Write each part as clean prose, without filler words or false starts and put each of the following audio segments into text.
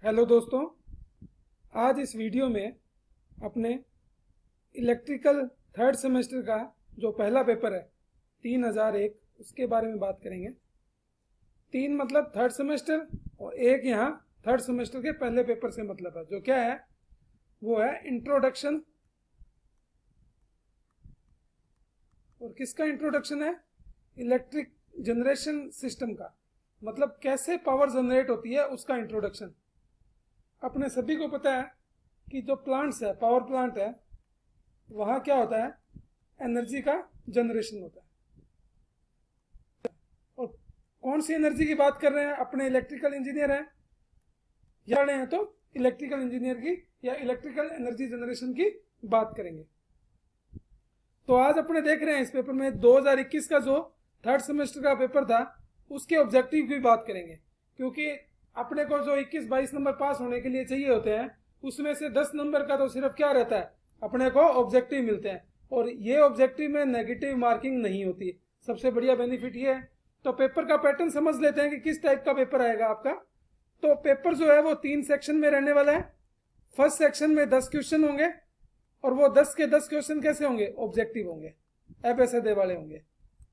Hello दोस्तों, आज इस वीडियो में अपने इलेक्ट्रिकल थर्ड सेमेस्टर का जो पहला पेपर है 3001 उसके बारे में बात करेंगे। 3 मतलब थर्ड सेमेस्टर और एक यहाँ थर्ड सेमेस्टर के पहले पेपर से मतलब है, जो क्या है वो है इंट्रोडक्शन। और किसका इंट्रोडक्शन है? इलेक्ट्रिक जनरेशन सिस्टम का, मतलब कैसे पावर जनरेट होती है उसका इंट्रोडक्शन। अपने सभी को पता है कि जो प्लांट्स है, पावर प्लांट है, वहाँ क्या होता है, एनर्जी का जनरेशन होता है। और कौन सी एनर्जी की बात कर रहे हैं? अपने इलेक्ट्रिकल इंजीनियर हैं या रहे हैं तो इलेक्ट्रिकल इंजीनियर की या इलेक्ट्रिकल एनर्जी जनरेशन की बात करेंगे। तो आज अपने देख रहे हैं इस पेपर में 2021 का जो थर्ड सेमेस्टर का पेपर था उसके ऑब्जेक्टिव की बात करेंगे, क्योंकि अपने को जो 21-22 नंबर पास होने के लिए चाहिए होते हैं उसमें से 10 नंबर का तो सिर्फ क्या रहता है, अपने को ऑब्जेक्टिव मिलते हैं। और ये ऑब्जेक्टिव में नेगेटिव मार्किंग नहीं होती, सबसे बढ़िया बेनिफिट ये है। तो पेपर का पैटर्न समझ लेते हैं कि किस टाइप का पेपर आएगा आपका। तो पेपर जो है वो 3 सेक्शन में रहने वाला है। फर्स्ट सेक्शन में 10 क्वेश्चन होंगे और वो 10 के 10 क्वेश्चन कैसे होंगे? ऑब्जेक्टिव होंगे, एफएसए वाले होंगे,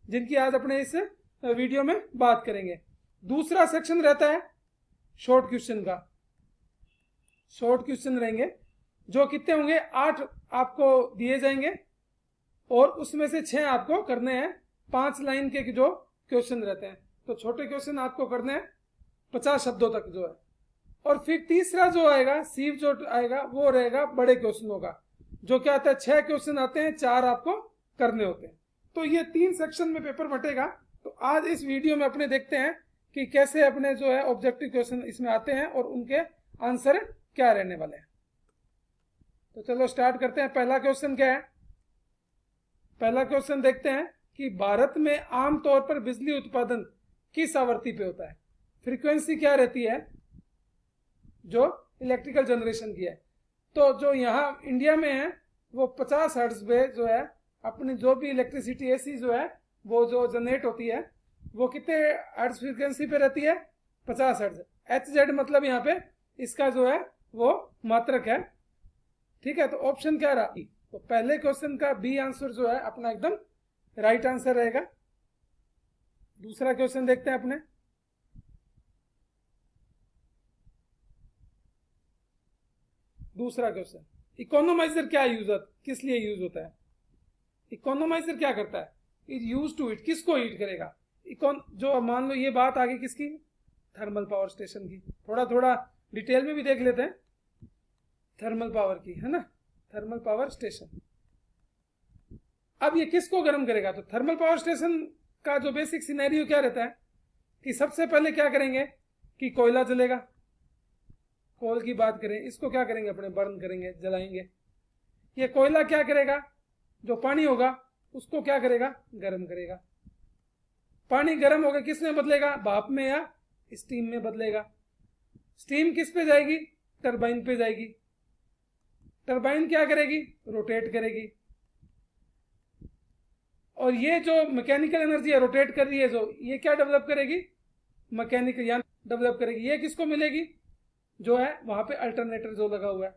जिनकी आज अपने इस वीडियो में बात करेंगे। दूसरा सेक्शन रहता है शॉर्ट क्वेश्चन का। शॉर्ट क्वेश्चन रहेंगे जो कितने होंगे? 8 आपको दिए जाएंगे और उसमें से 6 आपको करने हैं। 5 लाइन के जो क्वेश्चन रहते हैं, तो छोटे क्वेश्चन आपको करने हैं 50 शब्दों तक जो है। और फिर तीसरा जो आएगा, सीव जो आएगा, वो रहेगा बड़े क्वेश्चनों का, जो क्या आता है 6 क्वेश्चन आते हैं, 4 आपको करने होते हैं। तो ये 3 सेक्शन में पेपर बटेगा। तो आज इस वीडियो में अपने देखते हैं कि कैसे अपने जो है ऑब्जेक्टिव क्वेश्चन इसमें आते हैं और उनके आंसर क्या रहने वाले हैं। तो चलो स्टार्ट करते हैं। पहला क्वेश्चन क्या है? पहला क्वेश्चन देखते हैं कि भारत में आमतौर पर बिजली उत्पादन किस आवृत्ति पे होता है? फ्रीक्वेंसी क्या रहती है जो इलेक्ट्रिकल जनरेशन की है? तो जो यहाँ इंडिया में है वो 50 हर्ट्ज पे जो है अपनी जो भी इलेक्ट्रिसिटी एसी जो है वो जो जनरेट होती है वो कितने हर्ट्ज फ्रीक्वेंसी पे रहती है? 50 हर्ट्ज। एच जेड मतलब यहाँ पे इसका जो है वो मात्रक है। ठीक है, तो ऑप्शन क्या रहा? तो पहले क्वेश्चन का बी आंसर जो है अपना एकदम राइट आंसर रहेगा। दूसरा क्वेश्चन देखते हैं अपने। दूसरा क्वेश्चन, इकोनोमाइजर क्या यूज होता, किस लिए यूज होता है? इकोनोमाइजर क्या करता है? इज यूज टू हीट, किसको हीट करेगा? जो मान लो ये बात आ गई किसकी? थर्मल पावर स्टेशन की। थोड़ा थोड़ा डिटेल में भी देख लेते हैं थर्मल पावर की, है ना, थर्मल पावर स्टेशन। अब ये किसको गर्म करेगा? तो थर्मल पावर स्टेशन का जो बेसिक सिनेरियो क्या रहता है कि सबसे पहले क्या करेंगे कि कोयला जलेगा। कोल की बात करें, इसको क्या करेंगे अपने? बर्न करेंगे, जलाएंगे। ये कोयला क्या करेगा? जो पानी होगा उसको क्या करेगा? गर्म करेगा। पानी गर्म होगा किस में बदलेगा? भाप में या स्टीम में बदलेगा। स्टीम किस पे जाएगी? टरबाइन पे जाएगी। टरबाइन क्या करेगी? रोटेट करेगी। और ये जो मैकेनिकल एनर्जी है रोटेट कर रही है, जो ये क्या डेवलप करेगी? मैकेनिकल या डेवलप करेगी। ये किसको मिलेगी? जो है वहां पे अल्टरनेटर जो लगा हुआ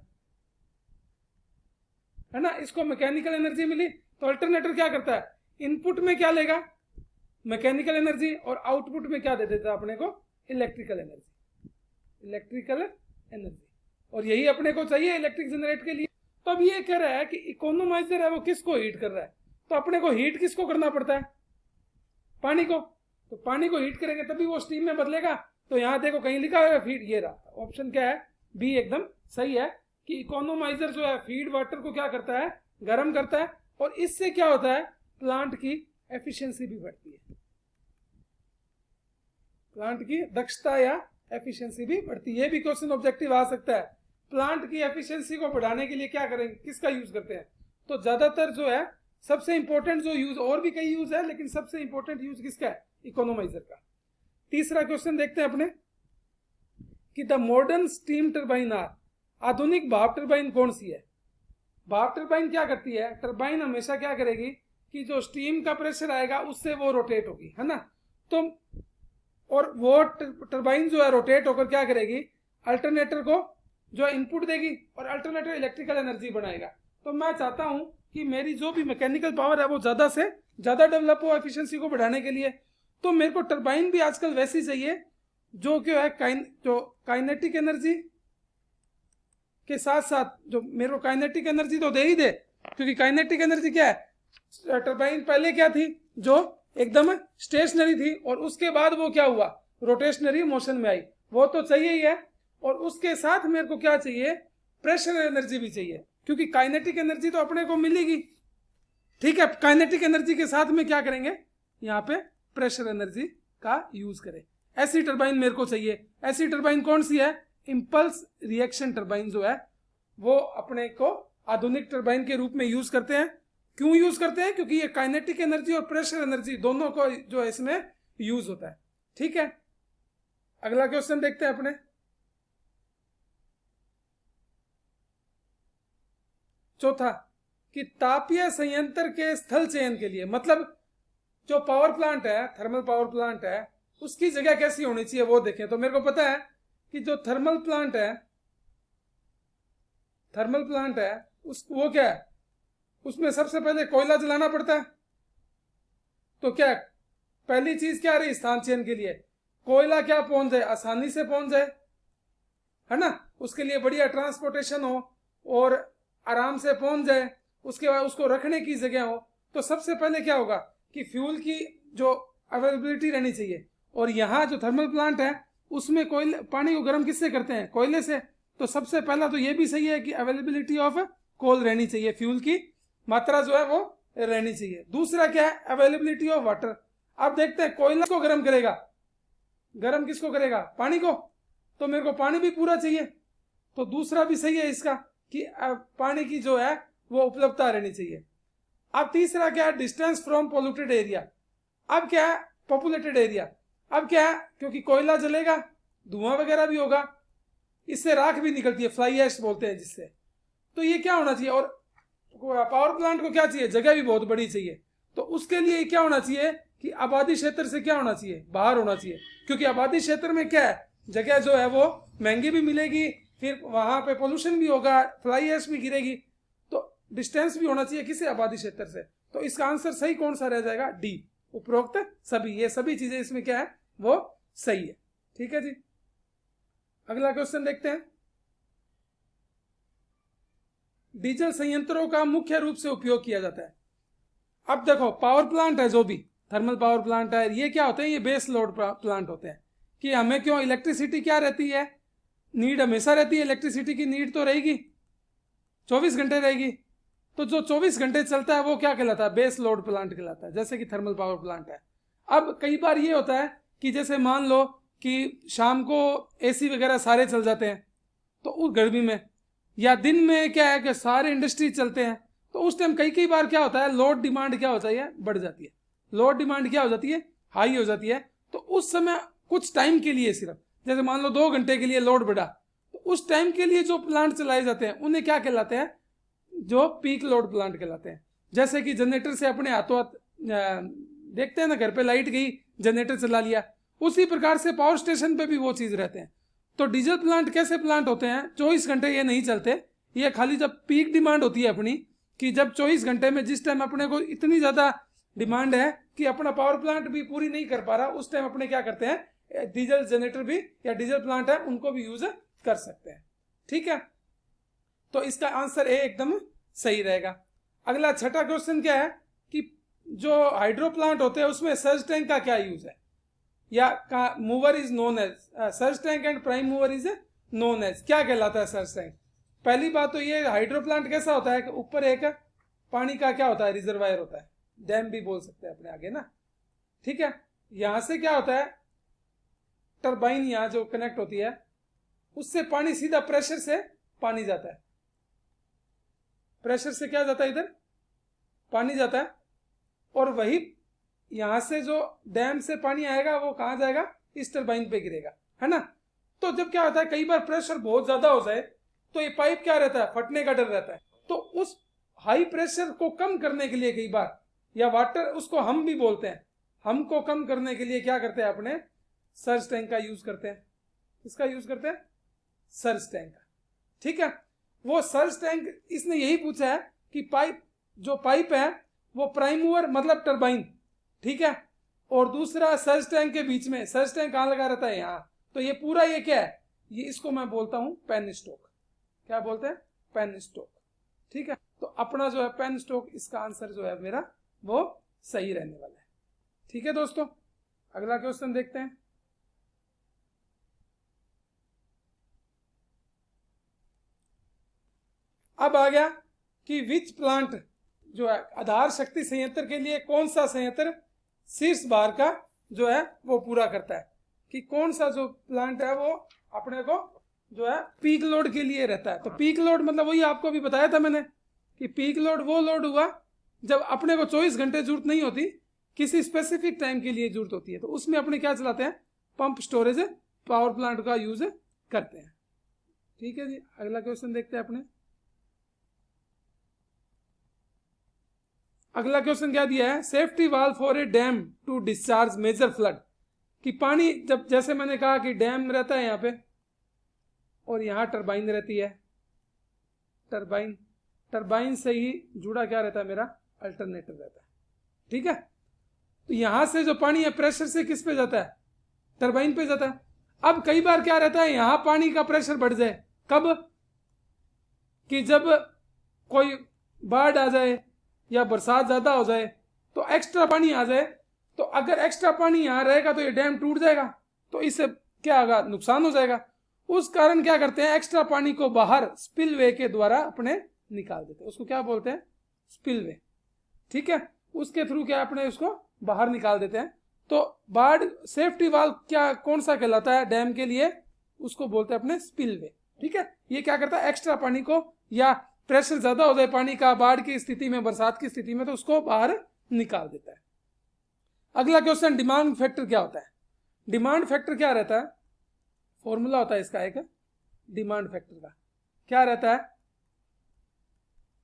है ना, इसको मैकेनिकल एनर्जी मिली। तो अल्टरनेटर क्या करता है? इनपुट में क्या लेगा? मैकेनिकल एनर्जी, और आउटपुट में क्या दे देता है अपने को? Electrical energy. इलेक्ट्रिकल एनर्जी, और यही अपने को चाहिए इलेक्ट्रिक जनरेट के लिए। तो अब ये कह रहा है कि इकोनोमाइजर है वो किसको हीट कर रहा है? तो अपने को हीट किसको करना पड़ता है? पानी को। तो पानी को हीट करेंगे तभी वो स्टीम में बदलेगा। तो यहां देखो कहीं लिखा हुआ है फीड, ये रहा ऑप्शन क्या है? बी एकदम सही है कि इकोनोमाइजर जो है फीड वाटर को क्या करता है? गर्म करता है। और इससे क्या होता है? प्लांट की एफिशिएंसी भी बढ़ती है। प्लांट की दक्षता या एफिशिएंसी भी बढ़ती है। ये भी क्वेश्चन ऑब्जेक्टिव आ सकता है। प्लांट की एफिशिएंसी को बढ़ाने के लिए क्या करेंगे, किसका यूज करते हैं? तो ज्यादातर जो है सबसे इंपॉर्टेंट जो यूज, और भी कई यूज है लेकिन सबसे इंपॉर्टेंट यूज किसका है? इकोनोमाइजर का। तीसरा क्वेश्चन देखते हैं अपने कि the modern steam turbine or, आधुनिक भाप टरबाइन कौन सी है? भाप टरबाइन क्या करती है? टरबाइन हमेशा क्या करेगी कि जो स्टीम का प्रेशर आएगा उससे वो रोटेट होगी, है ना। तो और वो टरबाइन जो है रोटेट होकर क्या करेगी? अल्टरनेटर को जो इनपुट देगी और अल्टरनेटर इलेक्ट्रिकल एनर्जी बनाएगा। तो मैं चाहता हूं कि मेरी जो भी मैकेनिकल पावर है वो ज़्यादा से ज़्यादा डेवलप हो एफिशिएंसी को बढ़ाने के लिए। तो मेरे को टरबाइन भी आजकल वैसी चाहिए जो क्या है जो काइनेटिक एनर्जी के साथ साथ जो मेरे को काइनेटिक एनर्जी तो दे ही दे, क्योंकि काइनेटिक एनर्जी क्या है, टरबाइन पहले क्या थी जो एकदम स्टेशनरी थी और उसके बाद वो क्या हुआ, रोटेशनरी मोशन में आई, वो तो चाहिए ही है। और उसके साथ मेरे को क्या चाहिए, प्रेशर एनर्जी भी चाहिए, क्योंकि काइनेटिक एनर्जी तो अपने को मिलेगी, ठीक है। काइनेटिक एनर्जी के साथ में क्या करेंगे, यहाँ पे प्रेशर एनर्जी का यूज करें। ऐसी टरबाइन मेरे को चाहिए। ऐसी टरबाइन कौन सी है, इंपल्स रिएक्शन टरबाइन जो है वो अपने को आधुनिक टरबाइन के रूप में यूज करते हैं। क्यों यूज करते हैं, क्योंकि ये काइनेटिक एनर्जी और प्रेशर एनर्जी दोनों को जो है इसमें यूज होता है, ठीक है। अगला क्वेश्चन देखते हैं अपने। चौथा कि तापीय संयंत्र के स्थल चयन के लिए, मतलब जो पावर प्लांट है, थर्मल पावर प्लांट है, उसकी जगह कैसी होनी चाहिए वो देखें। तो मेरे को पता है कि जो थर्मल प्लांट है वो क्या है, उसमें सबसे पहले कोयला जलाना पड़ता है। तो क्या पहली चीज क्या रही स्थान चयन के लिए, कोयला क्या पहुंच जाए, आसानी से पहुंच जाए, है ना, उसके लिए बढ़िया ट्रांसपोर्टेशन हो और आराम से पहुंच जाए, उसके बाद उसको रखने की जगह हो। तो सबसे पहले क्या होगा कि फ्यूल की जो अवेलेबिलिटी रहनी चाहिए। और यहाँ जो थर्मल प्लांट है उसमें कोयले, पानी को गर्म किससे करते हैं, कोयले से। तो सबसे पहला तो ये भी सही है कि अवेलेबिलिटी ऑफ कोल रहनी चाहिए, फ्यूल की मात्रा जो है वो रहनी चाहिए। दूसरा क्या है, अवेलेबिलिटी ऑफ वाटर। अब देखते हैं कोयला को गर्म करेगा, गर्म किसको करेगा, पानी को, तो मेरे को पानी भी पूरा चाहिए। तो दूसरा भी सही है इसका कि पानी की जो है वो उपलब्धता रहनी चाहिए। अब तीसरा क्या है, डिस्टेंस फ्रॉम पोल्यूटेड एरिया। अब क्या है, पॉपुलेटेड एरिया। अब क्या है, क्योंकि कोयला जलेगा, धुआं वगैरह भी होगा, इससे राख भी निकलती है, फ्लाई ऐश बोलते हैं जिससे। तो ये क्या होना चाहिए, और पावर प्लांट को क्या चाहिए, जगह भी बहुत बड़ी चाहिए। तो उसके लिए क्या होना चाहिए कि आबादी क्षेत्र से क्या होना चाहिए, बाहर होना चाहिए, क्योंकि आबादी क्षेत्र में क्या है, जगह जो है वो महंगी भी मिलेगी, फिर वहां पे पोल्यूशन भी होगा, फ्लाई ऐश भी गिरेगी। तो डिस्टेंस भी होना चाहिए किसी आबादी क्षेत्र से। तो इसका आंसर सही कौन सा रह जाएगा, डी, उपरोक्त सभी। ये सभी चीजें इसमें क्या है वो सही है, ठीक है जी। अगला क्वेश्चन देखते हैं। डीजल संयंत्रों का मुख्य रूप से उपयोग किया जाता है। अब देखो पावर प्लांट है, जो भी थर्मल पावर प्लांट है, ये क्या होते हैं, ये बेस लोड प्लांट होते हैं। कि हमें क्यों इलेक्ट्रिसिटी क्या रहती है, नीड हमेशा रहती है, इलेक्ट्रिसिटी की नीड तो रहेगी, 24 घंटे रहेगी। तो जो 24 घंटे चलता है वो क्या कहलाता है, बेस लोड प्लांट कहलाता है, जैसे कि थर्मल पावर प्लांट है। अब कई बार ये होता है कि जैसे मान लो कि शाम को एसी वगैरह सारे चल जाते हैं, तो उस गर्मी में, या दिन में क्या है कि सारे इंडस्ट्री चलते हैं, तो उस टाइम कई बार क्या होता है, लोड डिमांड क्या होता है, बढ़ जाती है। लोड डिमांड क्या हो जाती है, हाई हो जाती है। तो उस समय कुछ टाइम के लिए, सिर्फ जैसे मान लो 2 घंटे के लिए लोड बढ़ा, तो उस टाइम के लिए जो प्लांट चलाए जाते हैं उन्हें क्या कहलाते हैं, जो पीक लोड प्लांट कहलाते हैं। जैसे कि जनरेटर से अपने हाथों हाथ देखते हैं ना, घर पे लाइट गई, जनरेटर चला लिया, उसी प्रकार से पावर स्टेशन पे भी वो चीज रहते हैं। तो डीजल प्लांट कैसे प्लांट होते हैं, 24 घंटे ये नहीं चलते, ये खाली जब पीक डिमांड होती है अपनी, कि जब 24 घंटे में जिस टाइम अपने को इतनी ज्यादा डिमांड है कि अपना पावर प्लांट भी पूरी नहीं कर पा रहा, उस टाइम अपने क्या करते हैं, डीजल जनरेटर भी या डीजल प्लांट है उनको भी यूज कर सकते हैं, ठीक है। तो इसका आंसर ए एकदम सही रहेगा। अगला छठा क्वेश्चन क्या है कि जो हाइड्रो प्लांट होते हैं उसमें सर्ज टैंक का क्या यूज है, या mover is known as, surge tank and prime mover is known as, क्या कहलाता है सर्ज टैंक। पहली बात तो ये, हाइड्रो प्लांट कैसा होता है कि ऊपर एक पानी का क्या होता है, रिजर्वायर होता है, डैम भी बोल सकते हैं अपने आगे ना, ठीक है। यहां से क्या होता है, टरबाइन यहां जो कनेक्ट होती है उससे पानी सीधा प्रेशर से पानी जाता है, प्रेशर से क्या जाता है, इधर पानी जाता है, और वही यहां से जो डैम से पानी आएगा वो कहां जाएगा, इस टरबाइन पे गिरेगा, है ना। तो जब क्या होता है, कई बार प्रेशर बहुत ज्यादा हो जाए तो ये पाइप क्या रहता है, फटने का डर रहता है। तो उस हाई प्रेशर को कम करने के लिए कई बार, या वाटर उसको हम भी बोलते हैं, हम को कम करने के लिए क्या करते हैं, अपने सर्ज टैंक का यूज करते हैं। किसका यूज करते हैं, सर्ज टैंक का। ठीक है, वो सर्ज टैंक इसने यही पूछा है कि पाइप, जो पाइप है वो प्राइम मूवर मतलब टरबाइन, ठीक है, और दूसरा सर्ज टैंक के बीच में, सर्ज टैंक कहाँ लगा रहता है, यहाँ। तो ये पूरा ये क्या है, ये इसको मैं बोलता हूं पेन स्टोक। क्या बोलते हैं, पेन स्टोक। ठीक है, तो अपना जो है पेन स्टोक, इसका आंसर जो है मेरा वो सही रहने वाला है। ठीक है दोस्तों, अगला क्वेश्चन देखते हैं। अब आ गया कि विच प्लांट जो है आधार शक्ति संयंत्र के लिए कौन सा संयंत्र शीर्ष भार का जो है वो पूरा करता है, कि कौन सा जो प्लांट है वो अपने को जो है पीक लोड के लिए रहता है। तो पीक लोड मतलब वही आपको भी बताया था मैंने कि पीक लोड वो लोड हुआ जब अपने को 24 घंटे जरूरत नहीं होती, किसी स्पेसिफिक टाइम के लिए जरूरत होती है, तो उसमें अपने क्या चलाते हैं, पंप स्टोरेज पावर प्लांट का यूज करते हैं। ठीक है जी, अगला क्वेश्चन देखते हैं अपने। अगला क्वेश्चन क्या दिया है, safety valve for a dam to discharge major flood, कि पानी जब, जैसे मैंने कहा कि डैम रहता है यहाँ पे और यहाँ टरबाइन रहती है, टरबाइन से ही जुड़ा क्या रहता है मेरा, अल्टरनेटर रहता है। ठीक है, तो यहां से जो पानी है प्रेशर से किस पे जाता है, टरबाइन पे जाता है। अब कई बार क्या रहता है, यहां पानी का प्रेशर बढ़ जाए, कब, कि जब कोई बाढ़ आ जाए या बरसात ज्यादा हो जाए तो एक्स्ट्रा पानी आ जाए, तो अगर एक्स्ट्रा पानी यहां रहेगा तो ये डैम टूट जाएगा, तो इससे क्या होगा, नुकसान हो जाएगा। उस कारण क्या करते हैं, एक्स्ट्रा पानी को बाहर स्पिलवे के द्वारा अपने निकाल देते हैं, उसको क्या बोलते हैं, स्पिलवे। ठीक है, उसके थ्रू क्या अपने उसको बाहर निकाल देते हैं। तो बाढ़ सेफ्टी वाल्व क्या, कौन सा कहलाता है डैम के लिए, उसको बोलते हैं अपने स्पिलवे। ठीक है, ये क्या करता है, एक्स्ट्रा पानी को, या प्रेशर ज्यादा हो जाए पानी का बाढ़ की स्थिति में, बरसात की स्थिति में, तो उसको बाहर निकाल देता है। अगला क्वेश्चन, डिमांड फैक्टर क्या होता है। डिमांड फैक्टर क्या रहता है, फॉर्मूला होता है इसका एक, डिमांड फैक्टर का क्या रहता है,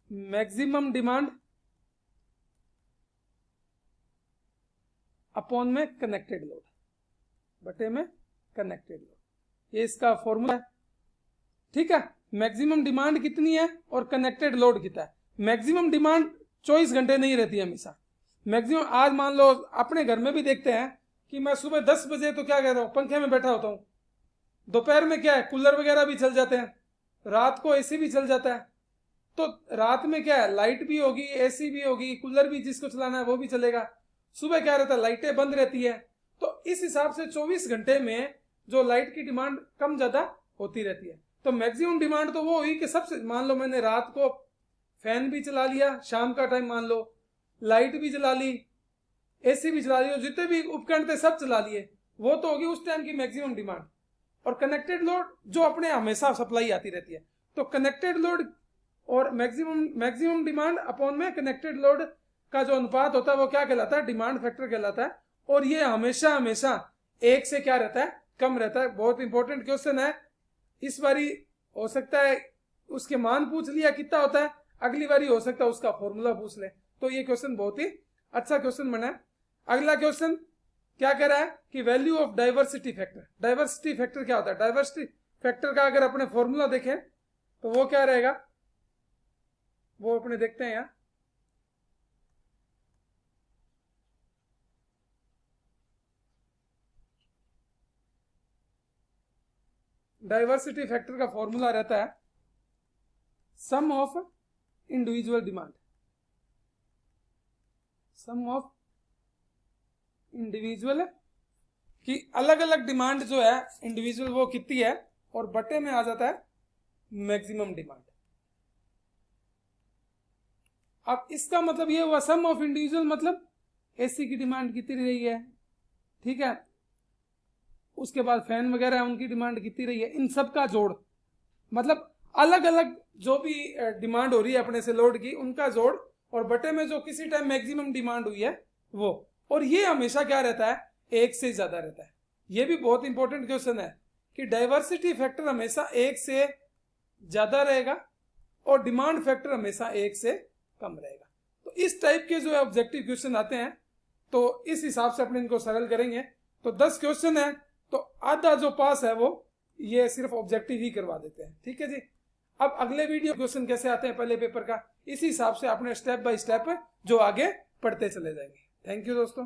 मैक्सिमम डिमांड अपॉन में कनेक्टेड लोड बटे में कनेक्टेड लोड, ये इसका फॉर्मूला है। ठीक है, मैक्सिमम डिमांड कितनी है और कनेक्टेड लोड कितना है। मैक्सिमम डिमांड 24 घंटे नहीं रहती हमेशा। मैक्सिमम, आज मान लो अपने घर में भी देखते हैं कि मैं सुबह 10 बजे तो क्या कहता हूँ, पंखे में बैठा होता हूँ, दोपहर में क्या है, कूलर वगैरह भी चल जाते हैं, रात को एसी भी चल जाता है। तो रात में क्या है, लाइट भी होगी, एसी भी होगी, कूलर भी जिसको चलाना है वो भी चलेगा। सुबह क्या रहता है, लाइटें बंद रहती है। तो इस हिसाब से 24 घंटे में जो लाइट की डिमांड कम ज्यादा होती रहती है। तो मैक्सिमम डिमांड तो वो हुई कि सबसे, मान लो मैंने रात को फैन भी चला लिया, शाम का टाइम मान लो लाइट भी चला ली, एसी भी चला ली, जितने भी उपकरण थे सब चला लिए, वो तो होगी उस टाइम की मैक्सिमम डिमांड। और कनेक्टेड लोड जो अपने हमेशा सप्लाई आती रहती है, तो कनेक्टेड लोड और मैक्सिमम डिमांड अपॉन में कनेक्टेड लोड का जो अनुपात होता है वो क्या कहलाता है, डिमांड फैक्टर कहलाता है। और ये हमेशा हमेशा एक से क्या रहता है, कम रहता है। बहुत इंपॉर्टेंट क्वेश्चन है, इस बारी हो सकता है उसके मान पूछ लिया कितना होता है, अगली बारी हो सकता है उसका फॉर्मूला पूछ ले। तो ये क्वेश्चन बहुत ही अच्छा क्वेश्चन बना है। अगला क्वेश्चन क्या कह रहा है कि value of diversity factor. Diversity factor क्या होता है, डाइवर्सिटी फैक्टर का अगर अपने फॉर्मूला देखें तो वो क्या रहेगा, वो अपने देखते हैं यहां। डाइवर्सिटी फैक्टर का फॉर्मूला रहता है sum of individual demand, sum of individual की अलग अलग डिमांड जो है इंडिविजुअल वो कितनी है, और बटे में आ जाता है मैक्सिमम डिमांड। अब इसका मतलब ये हुआ सम ऑफ इंडिविजुअल मतलब एसी की डिमांड कितनी रही है, ठीक है, उसके बाद फैन वगैरह है उनकी डिमांड कितनी रही है, इन सब का जोड़, मतलब अलग अलग जो भी डिमांड हो रही है अपने से लोड की उनका जोड़, और बटे में जो किसी टाइम मैक्सिमम डिमांड हुई है वो। और ये हमेशा क्या रहता है, एक से ज्यादा रहता है। ये भी बहुत इंपॉर्टेंट क्वेश्चन है कि डाइवर्सिटी फैक्टर हमेशा एक से ज्यादा रहेगा और डिमांड फैक्टर हमेशा एक से कम रहेगा। तो इस टाइप के जो है ऑब्जेक्टिव क्वेश्चन आते हैं, तो इस हिसाब से अपने इनको सरल करेंगे। तो 10 क्वेश्चन है, तो आधा जो पास है वो ये सिर्फ ऑब्जेक्टिव ही करवा देते हैं। ठीक है जी। अब अगले वीडियो क्वेश्चन कैसे आते हैं पहले पेपर का, इसी हिसाब से अपने स्टेप बाय स्टेप जो आगे पढ़ते चले जाएंगे। थैंक यू दोस्तों।